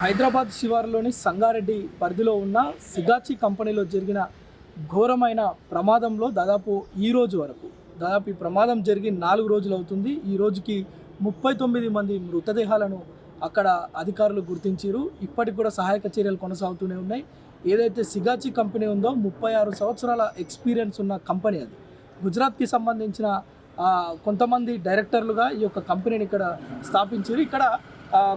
హైదరాబాద్ శివారులోని సంగారెడ్డి పరిధిలో ఉన్న సిగాచి కంపెనీలో జరిగిన ఘోరమైన ప్రమాదంలో దాదాపు ఈ ప్రమాదం జరిగి 4 రోజులు అవుతుంది. ఈ రోజుకి 39 మంది మృతదేహాలను అక్కడ అధికారులు గుర్తించారు. ఇప్పటికి కూడా సహాయక చర్యలు కొనసాగుతూనే ఉన్నాయి. ఏదైతే సిగాచి కంపెనీ ఉందో 36 సంవత్సరాల ఎక్స్పీరియన్స్ ఉన్న కంపెనీ అది. గుజరాత్కి సంబంధించిన కొంతమంది డైరెక్టర్లుగా ఈ యొక్క కంపెనీని ఇక్కడ స్థాపించారు. ఇక్కడ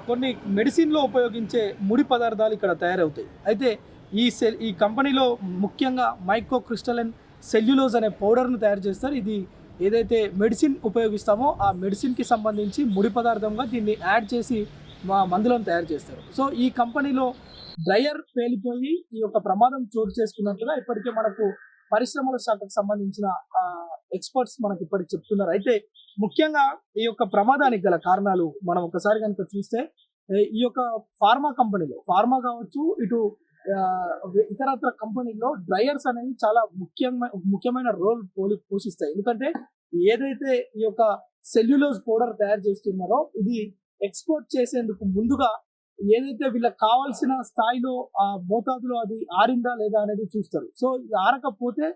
కొన్ని మెడిసిన్లో ఉపయోగించే ముడి పదార్థాలు ఇక్కడ తయారవుతాయి. అయితే ఈ కంపెనీలో ముఖ్యంగా మైక్రో క్రిస్టలైన్ సెల్యులోజ్ అనే పౌడర్ను తయారు చేస్తారు. ఇది ఏదైతే మెడిసిన్ ఉపయోగిస్తామో ఆ మెడిసిన్కి సంబంధించి ముడి పదార్థంగా దీన్ని యాడ్ చేసి మందులను తయారు చేస్తారు. సో ఈ కంపెనీలో డ్రయర్ పేలిపోయి ఈ యొక్క ప్రమాదం చోటు చేసుకున్నట్లుగా ఇప్పటికే మనకు పరిశ్రమల శాఖకు సంబంధించిన ఎక్స్పర్ట్స్ మనకి ఇప్పటికి చెప్తున్నారు. అయితే ముఖ్యంగా ఈ యొక్క ప్రమాదానికి గల కారణాలు మనం ఒకసారి కనుక చూస్తే ఈ యొక్క ఫార్మా కావచ్చు, ఇటు ఇతరత్ర కంపెనీలో డ్రయర్స్ అనేవి చాలా ముఖ్యమైన రోల్ పోషిస్తాయి. ఎందుకంటే ఏదైతే ఈ యొక్క సెల్యులోజ్ పౌడర్ తయారు చేస్తున్నారో ఇది ఎక్స్పోర్ట్ చేసేందుకు ముందుగా ఏదైతే వీళ్ళకి కావాల్సిన స్థాయిలో మోతాదులో అది ఆరిందా లేదా అనేది చూస్తారు. సో ఇది ఆరకపోతే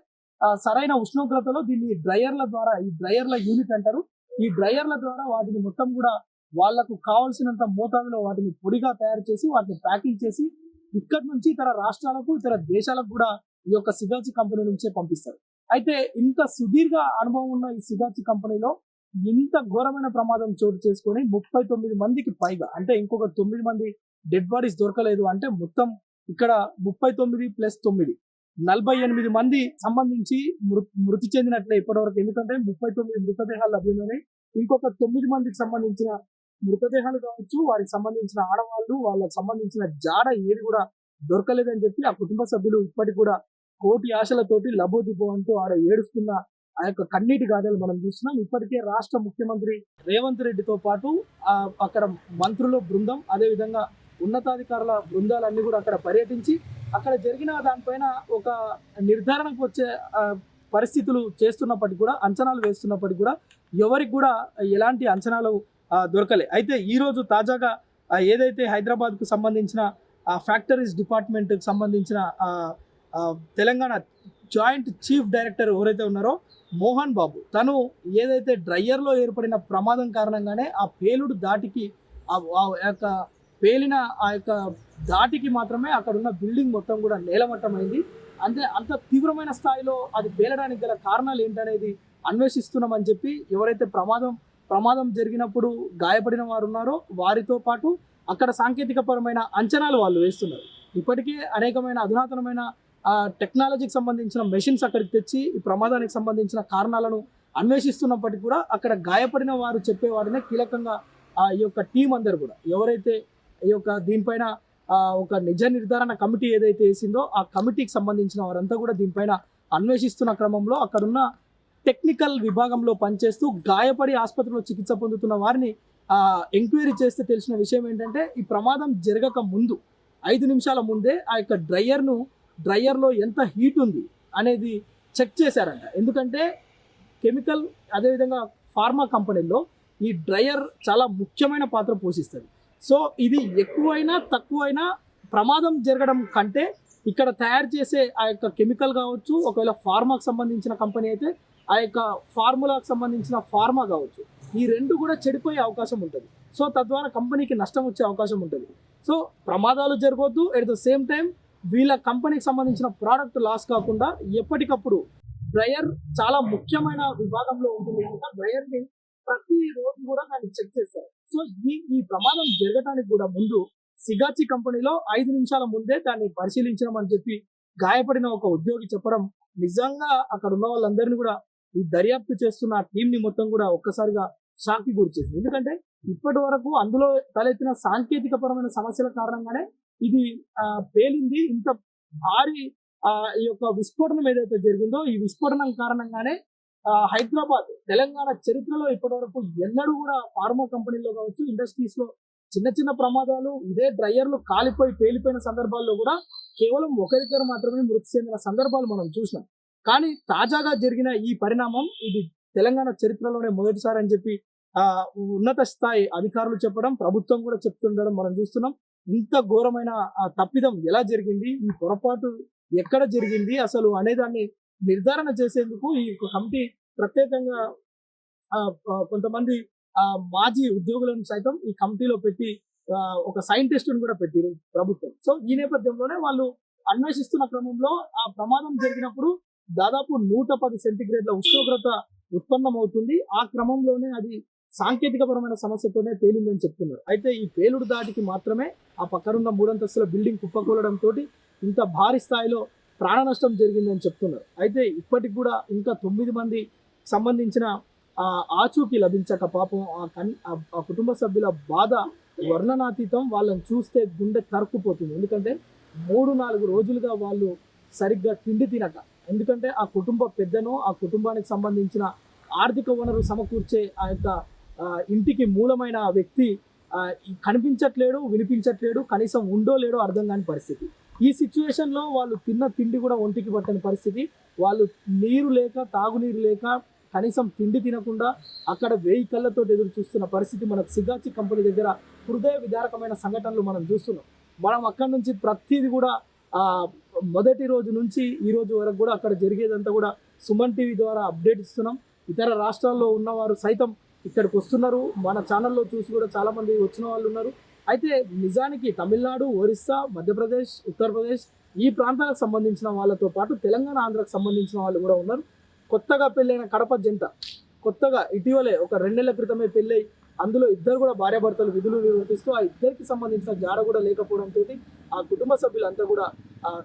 సరైన ఉష్ణోగ్రతలో దీన్ని ఈ డ్రయర్ల యూనిట్ అంటారు. ఈ డ్రయర్ల ద్వారా వాటిని మొత్తం కూడా వాళ్లకు కావాల్సినంత మోతాదులో వాటిని పొడిగా తయారు చేసి వాటిని ప్యాకింగ్ చేసి ఇక్కడి నుంచి ఇతర రాష్ట్రాలకు, ఇతర దేశాలకు కూడా ఈ యొక్క సిగాచి కంపెనీ నుంచే పంపిస్తారు. అయితే ఇంత సుదీర్ఘ అనుభవం ఉన్న ఈ సిగాచి కంపెనీలో ఇంత ఘోరమైన ప్రమాదం చోటు చేసుకొని 39 మందికి పైగా, అంటే ఇంకొక 9 మంది డెడ్ బాడీస్ దొరకలేదు. అంటే మొత్తం ఇక్కడ 39 + 9 48 మంది సంబంధించి మృతి చెందినట్లే ఇప్పటివరకు. ఎందుకంటే 39 మృతదేహాలు లభ్యమైనాయి. ఇంకొక 9 మందికి సంబంధించిన మృతదేహాలు కావచ్చు, వారికి సంబంధించిన ఆడవాళ్ళు, వాళ్ళకి సంబంధించిన జాడ ఏది కూడా దొరకలేదని చెప్పి ఆ కుటుంబ సభ్యులు ఇప్పటికి కూడా కోటి ఆశలతోటి లబోదిబో అంటూ ఆడ ఏడుస్తున్న ఆ యొక్క కన్నీటి గాథలు మనం చూస్తున్నాం. ఇప్పటికే రాష్ట్ర ముఖ్యమంత్రి రేవంత్ రెడ్డితో పాటు అక్కడ మంత్రుల బృందం, అదేవిధంగా ఉన్నతాధికారుల బృందాలన్నీ కూడా అక్కడ పర్యటించి అక్కడ జరిగిన దానిపైన ఒక నిర్ధారణకు వచ్చే పరిస్థితులు చేస్తున్నప్పటికీ కూడా, అంచనాలు వేస్తున్నప్పటికీ కూడా ఎవరికి కూడా ఎలాంటి అంచనాలు దొరకలే. అయితే ఈరోజు తాజాగా ఏదైతే హైదరాబాద్కు సంబంధించిన ఫ్యాక్టరీస్ డిపార్ట్మెంట్కి సంబంధించిన తెలంగాణ జాయింట్ చీఫ్ డైరెక్టర్ ఎవరైతే ఉన్నారో మోహన్ బాబు, తను ఏదైతే డ్రయర్లో ఏర్పడిన ప్రమాదం కారణంగానే ఆ పేలుడు దాటికి పేలిన ఆ యొక్క దాటికి మాత్రమే అక్కడ ఉన్న బిల్డింగ్ మొత్తం కూడా నేలమట్టమైంది. అంటే అంత తీవ్రమైన స్థాయిలో అది పేలడానికి గల కారణాలు ఏంటనేది అన్వేషిస్తున్నామని చెప్పి ఎవరైతే ప్రమాదం జరిగినప్పుడు గాయపడిన వారు ఉన్నారో వారితో పాటు అక్కడ సాంకేతికపరమైన అంచనాలు వాళ్ళు వేస్తున్నారు. ఇప్పటికే అనేకమైన అధునాతనమైన టెక్నాలజీకి సంబంధించిన మెషిన్స్ అక్కడికి తెచ్చి ఈ ప్రమాదానికి సంబంధించిన కారణాలను అన్వేషిస్తున్నప్పటికీ కూడా అక్కడ గాయపడిన వారు చెప్పేవారినే కీలకంగా ఈ యొక్క టీం అందరు కూడా, ఎవరైతే ఈ యొక్క దీనిపైన ఒక నిజ నిర్ధారణ కమిటీ ఏదైతే వేసిందో ఆ కమిటీకి సంబంధించిన వారంతా కూడా దీనిపైన అన్వేషిస్తున్న క్రమంలో అక్కడున్న టెక్నికల్ విభాగంలో పనిచేస్తూ గాయపడి ఆసుపత్రిలో చికిత్స పొందుతున్న వారిని ఎంక్వైరీ చేస్తే తెలిసిన విషయం ఏంటంటే ఈ ప్రమాదం జరగక ముందు 5 నిమిషాల ముందే ఆ యొక్క డ్రయర్లో ఎంత హీట్ ఉంది అనేది చెక్ చేశారంట. ఎందుకంటే కెమికల్, అదేవిధంగా ఫార్మా కంపెనీల్లో ఈ డ్రయర్ చాలా ముఖ్యమైన పాత్ర పోషిస్తుంది. సో ఇది ఎక్కువైనా తక్కువైనా ప్రమాదం జరగడం కంటే ఇక్కడ తయారు చేసే ఆ యొక్క కెమికల్ కావచ్చు, ఒకవేళ ఫార్మాకు సంబంధించిన కంపెనీ అయితే ఆ యొక్క ఫార్ములాకు సంబంధించిన ఫార్మా కావచ్చు, ఈ రెండు కూడా చెడిపోయే అవకాశం ఉంటుంది. సో తద్వారా కంపెనీకి నష్టం వచ్చే అవకాశం ఉంటుంది. సో ప్రమాదాలు జరగవద్దు, ఎట్ ద సేమ్ టైం వీళ్ళ కంపెనీకి సంబంధించిన ప్రోడక్ట్ లాస్ కాకుండా ఎప్పటికప్పుడు డ్రయర్ చాలా ముఖ్యమైన విభాగంలో ఉంటుంది కనుక డ్రయర్ని ప్రతి రోజు కూడా దాన్ని చెక్ చేస్తారు. సో ఈ ప్రమాదం జరగడానికి కూడా ముందు సిగాచి కంపెనీలో 5 నిమిషాల ముందే దాన్ని పరిశీలించడం చెప్పి గాయపడిన ఒక ఉద్యోగి చెప్పడం నిజంగా అక్కడ ఉన్న వాళ్ళందరినీ కూడా ఈ దర్యాప్తు చేస్తున్న ఆ టీంని మొత్తం కూడా ఒక్కసారిగా షాక్కి గురి చేసింది. ఎందుకంటే ఇప్పటి వరకు అందులో తలెత్తిన సాంకేతిక పరమైన సమస్యల కారణంగానే ఇది పేలింది. ఇంత భారీ ఈ యొక్క విస్ఫోటనం ఏదైతే జరిగిందో ఈ విస్ఫోటనం కారణంగానే హైదరాబాద్, తెలంగాణ చరిత్రలో ఇప్పటి వరకు ఎన్నడూ కూడా ఫార్మా కంపెనీలో కావచ్చు, ఇండస్ట్రీస్ లో చిన్న ప్రమాదాలు ఇదే డ్రయర్లు కాలిపోయి పేలిపోయిన సందర్భాల్లో కూడా కేవలం ఒకరిద్దరు మాత్రమే మృతి చెందిన సందర్భాలు మనం చూసినాం. కానీ తాజాగా జరిగిన ఈ పరిణామం ఇది తెలంగాణ చరిత్రలోనే మొదటిసారి అని చెప్పి ఉన్నత స్థాయి అధికారులు చెప్పడం, ప్రభుత్వం కూడా చెప్తుండడం మనం చూస్తున్నాం. ఇంత ఘోరమైన తప్పిదం ఎలా జరిగింది, ఈ పొరపాటు ఎక్కడ జరిగింది అసలు అనేదాన్ని నిర్ధారణ చేసేందుకు ఈ కమిటీ ప్రత్యేకంగా కొంతమంది మాజీ ఉద్యోగులను సైతం ఈ కమిటీలో పెట్టి ఒక సైంటిస్టుని కూడా పెట్టారు ప్రభుత్వం. సో ఈ నేపథ్యంలోనే వాళ్ళు అన్వేషిస్తున్న క్రమంలో ఆ ప్రమాదం జరిగినప్పుడు దాదాపు 110 సెంటీగ్రేడ్ల ఉష్ణోగ్రత ఉత్పన్నమవుతుంది. ఆ క్రమంలోనే అది సాంకేతికపరమైన సమస్యతోనే పేలిందని చెప్తున్నారు. అయితే ఈ పేలుడు దాటికి మాత్రమే ఆ పక్కనున్న 3 అంతస్తుల బిల్డింగ్ కుప్పకూలడంతో ఇంత భారీ స్థాయిలో ప్రాణ నష్టం జరిగిందని చెప్తున్నారు. అయితే ఇప్పటికి కూడా ఇంకా 9 మంది సంబంధించిన ఆచూకీ లభించక పాపం ఆ కుటుంబ సభ్యుల బాధ వర్ణనాతీతం. వాళ్ళని చూస్తే గుండె తరుక్కుపోతుంది. ఎందుకంటే 3-4 రోజులుగా వాళ్ళు సరిగ్గా తిండి తినక, ఎందుకంటే ఆ కుటుంబ పెద్దను, ఆ కుటుంబానికి సంబంధించిన ఆర్థిక వనరు సమకూర్చే ఆ యొక్క ఇంటికి మూలమైన వ్యక్తి కనిపించట్లేడు, వినిపించట్లేడు, కనీసం ఉండో లేడో అర్థం కాని పరిస్థితి. ఈ సిచ్యువేషన్లో వాళ్ళు తిన్న తిండి కూడా ఒంటికి పట్టని పరిస్థితి. వాళ్ళు నీరు లేక, తాగునీరు లేక, కనీసం తిండి తినకుండా అక్కడ 1000 కళ్ళతో ఎదురు చూస్తున్న పరిస్థితి మనకు సిగాచి కంపెనీ దగ్గర హృదయ విదారకమైన సంఘటనలు మనం చూస్తున్నాం. మనం అక్కడి నుంచి ప్రతిదీ కూడా మొదటి రోజు నుంచి ఈ రోజు వరకు కూడా అక్కడ జరిగేదంతా కూడా సుమన్ టీవీ ద్వారా అప్డేట్ ఇస్తున్నాం. ఇతర రాష్ట్రాల్లో ఉన్నవారు సైతం ఇక్కడికి వస్తున్నారు. మన ఛానల్లో చూసి కూడా చాలామంది వచ్చిన వాళ్ళు ఉన్నారు. అయితే నిజానికి తమిళనాడు, ఒరిస్సా, మధ్యప్రదేశ్, ఉత్తరప్రదేశ్ ఈ ప్రాంతాలకు సంబంధించిన వాళ్ళతో పాటు తెలంగాణ, ఆంధ్రాకు సంబంధించిన వాళ్ళు కూడా ఉన్నారు. కొత్తగా పెళ్ళైన కడప జంట కొత్తగా ఇటీవలే ఒక 2 నెలల క్రితమే పెళ్ళై అందులో ఇద్దరు కూడా భార్యాభర్తలు విధులు నిర్వర్తిస్తూ ఆ ఇద్దరికి సంబంధించిన జాడ కూడా లేకపోవడంతో ఆ కుటుంబ సభ్యులంతా కూడా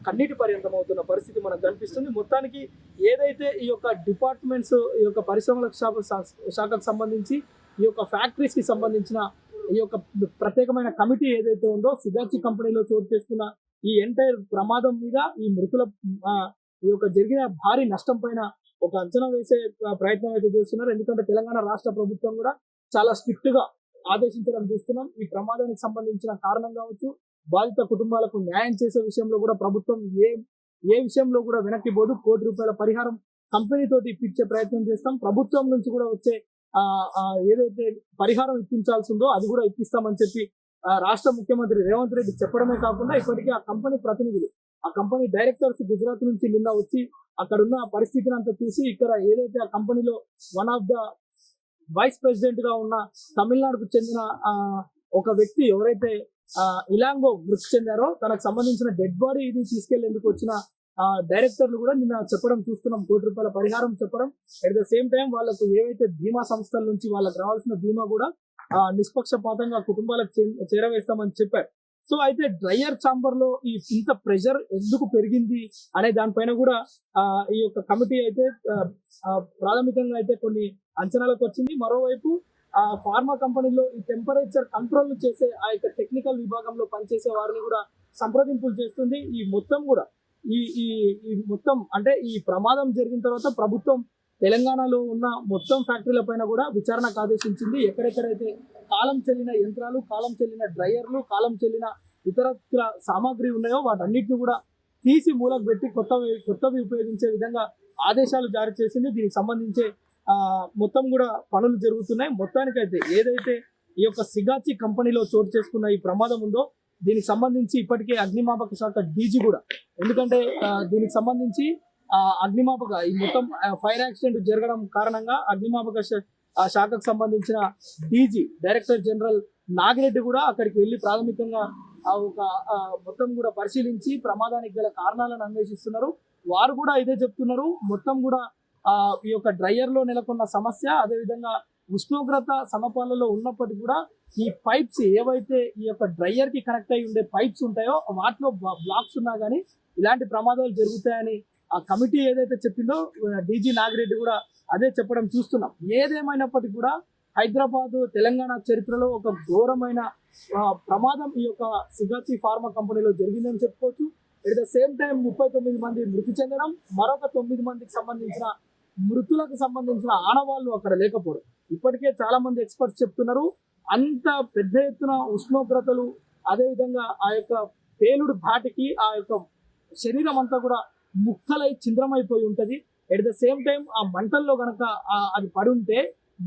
కన్నీటి పర్యంతం అవుతున్న పరిస్థితి మనకు కనిపిస్తుంది. మొత్తానికి ఏదైతే ఈ యొక్క డిపార్ట్మెంట్స్, ఈ యొక్క పరిశ్రమల శాఖకు సంబంధించి, ఈ యొక్క ఫ్యాక్టరీస్కి సంబంధించిన ఈ యొక్క ప్రత్యేకమైన కమిటీ ఏదైతే ఉందో సిగాచి కంపెనీలో చోటు చేసుకున్న ఈ ఎంటైర్ ప్రమాదం మీద, ఈ మృతుల ఈ యొక్క జరిగిన భారీ నష్టం పైన ఒక అంచనా వేసే ప్రయత్నం అయితే చేస్తున్నారు. ఎందుకంటే తెలంగాణ రాష్ట్ర ప్రభుత్వం కూడా చాలా స్ట్రిక్ట్ గా ఆదేశించడం చూస్తున్నాం. ఈ ప్రమాదానికి సంబంధించిన కారణం కావచ్చు, బాధిత కుటుంబాలకు న్యాయం చేసే విషయంలో కూడా ప్రభుత్వం ఏ విషయంలో కూడా వెనక్కి పోదు. ₹1 కోటి పరిహారం కంపెనీ తోటి ఇప్పించే ప్రయత్నం చేస్తాం. ప్రభుత్వం నుంచి కూడా వచ్చే ఏదైతే పరిహారం ఇప్పించాల్సిందో అది కూడా ఇప్పిస్తామని చెప్పి రాష్ట్ర ముఖ్యమంత్రి రేవంత్ రెడ్డి చెప్పడమే కాకుండా ఇప్పటికీ ఆ కంపెనీ ప్రతినిధులు, ఆ కంపెనీ డైరెక్టర్స్ గుజరాత్ నుంచి నిన్న వచ్చి అక్కడున్న పరిస్థితిని అంతా చూసి ఇక్కడ ఏదైతే ఆ కంపెనీలో one of the vice president గా ఉన్న తమిళనాడుకు చెందిన ఒక వ్యక్తి ఎవరైతే ఇలాంగో మృతి చెందారో తనకు సంబంధించిన డెడ్ బాడీ ఇది తీసుకెళ్లేందుకు వచ్చిన డైరెక్టర్లు కూడా నిన్న చెప్పడం చూస్తున్నాం. ₹1 కోటి పరిహారం చెప్పడం. అట్ ద సేమ్ టైం వాళ్ళకు ఏవైతే బీమా సంస్థల నుంచి వాళ్ళకి రావాల్సిన బీమా కూడా నిష్పక్షపాతంగా కుటుంబాలకు చేరవేస్తామని చెప్పారు. సో అయితే డ్రయర్ ఛాంబర్ లో ఇంత ప్రెషర్ ఎందుకు పెరిగింది అనే దానిపైన కూడా ఈ యొక్క కమిటీ అయితే ప్రాథమికంగా అయితే కొన్ని అంచనాలకు వచ్చింది. మరోవైపు ఫార్మా కంపెనీలో ఈ టెంపరేచర్ కంట్రోల్ చేసే ఆ యొక్క టెక్నికల్ విభాగంలో పనిచేసే వారిని కూడా సంప్రదింపులు చేస్తుంది. ఈ మొత్తం కూడా ఈ మొత్తం అంటే ఈ ప్రమాదం జరిగిన తర్వాత ప్రభుత్వం తెలంగాణలో ఉన్న మొత్తం ఫ్యాక్టరీల పైన కూడా విచారణకు ఆదేశించింది. ఎక్కడెక్కడైతే కాలం చెల్లిన యంత్రాలు, కాలం చెల్లిన డ్రయర్లు, కాలం చెల్లిన ఇతరత్ర సామాగ్రి ఉన్నాయో వాటన్నిటిని కూడా తీసి మూలకు పెట్టి కొత్తవి ఉపయోగించే విధంగా ఆదేశాలు జారీ చేసింది. దీనికి సంబంధించి మొత్తం కూడా పనులు జరుగుతున్నాయి. మొత్తానికైతే ఏదైతే ఈ యొక్క సిగాచి కంపెనీలో చోటు చేసుకున్న ఈ ప్రమాదం ఉందో దీనికి సంబంధించి ఇప్పటికే అగ్నిమాపక శాఖ డీజీ కూడా, ఎందుకంటే దీనికి సంబంధించి అగ్నిమాపక ఈ మొత్తం ఫైర్ యాక్సిడెంట్ జరగడం కారణంగా అగ్నిమాపక శాఖకు సంబంధించిన డీజీ డైరెక్టర్ జనరల్ నాగిరెడ్డి కూడా అక్కడికి వెళ్ళి ప్రాథమికంగా ఒక మొత్తం కూడా పరిశీలించి ప్రమాదానికి గల కారణాలను అన్వేషిస్తున్నారు. వారు కూడా ఇదే చెప్తున్నారు. మొత్తం కూడా ఈ యొక్క డ్రైయర్ లో నెలకొన్న సమస్య, అదేవిధంగా ఉష్ణోగ్రత సమపాలలో ఉన్నప్పటికీ కూడా ఈ పైప్స్ ఏవైతే ఈ యొక్క డ్రైయర్ కి కనెక్ట్ అయి ఉండే పైప్స్ ఉంటాయో వాటిలో బ్లాక్స్ ఉన్నా కానీ ఇలాంటి ప్రమాదాలు జరుగుతాయని ఆ కమిటీ ఏదైతే చెప్పిందో డీజీ నాగిరెడ్డి కూడా అదే చెప్పడం చూస్తున్నాం. ఏదేమైనప్పటికీ కూడా హైదరాబాద్, తెలంగాణ చరిత్రలో ఒక ఘోరమైన ప్రమాదం ఈ యొక్క సిగాచి ఫార్మా కంపెనీలో జరిగిందని చెప్పుకోవచ్చు. ఎట్ ద సేమ్ టైం 39 మంది మృతి చెందడం, మరొక 9 మందికి సంబంధించిన మృతులకు సంబంధించిన ఆనవాళ్లు అక్కడ లేకపోవడం. ఇప్పటికే చాలా మంది ఎక్స్పర్ట్స్ చెప్తున్నారు అంత పెద్ద ఎత్తున ఉష్ణోగ్రతలు, అదేవిధంగా ఆ యొక్క పేలుడు ధాటికి ఆ యొక్క శరీరం అంతా కూడా ముక్కలై చింద్రమైపోయి ఉంటది. ఎట్ ద సేమ్ టైం ఆ మంటల్లో గనక అది పడి ఉంటే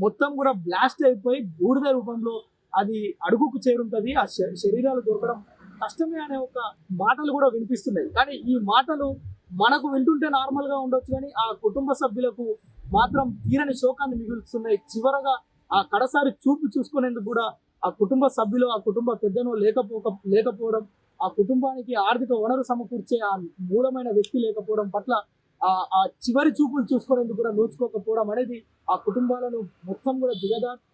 మొత్తం కూడా బ్లాస్ట్ అయిపోయి బూడిద రూపంలో అది అడుగుకు చేరుంటది. ఆ శరీరాలు దొరకడం కష్టమే అనే ఒక మాటలు కూడా వినిపిస్తున్నాయి. కానీ ఈ మాటలు మనకు వింటుంటే నార్మల్ గా ఉండొచ్చు, కానీ ఆ కుటుంబ సభ్యులకు మాత్రం తీరని శోకాన్ని మిగులుస్తున్నాయి. చివరగా ఆ కడసారి చూపు చూసుకునేందుకు కూడా ఆ కుటుంబ సభ్యులు, ఆ కుటుంబ పెద్దను లేకపోవడం, ఆ కుటుంబానికి ఆర్థిక వనరు సమకూర్చే ఆ మూలమైన వ్యక్తి లేకపోవడం పట్ల ఆ చివరి చూపులు చూసుకునేందుకు కూడా నోచుకోకపోవడం అనేది ఆ కుటుంబాలను మొత్తం కూడా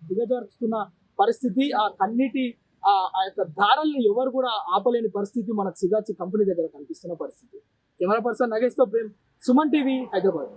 దిగజార్చుతున్న పరిస్థితి. ఆ కన్నీటి ఆ యొక్క ధారల్ని ఎవరు కూడా ఆపలేని పరిస్థితి మనకు సిగాచి కంపెనీ దగ్గర కనిపిస్తున్న పరిస్థితి. కెమెరా పర్సన్ నగేష్ తో ప్రేమ్, సుమన్ టీవీ, హైదరాబాద్.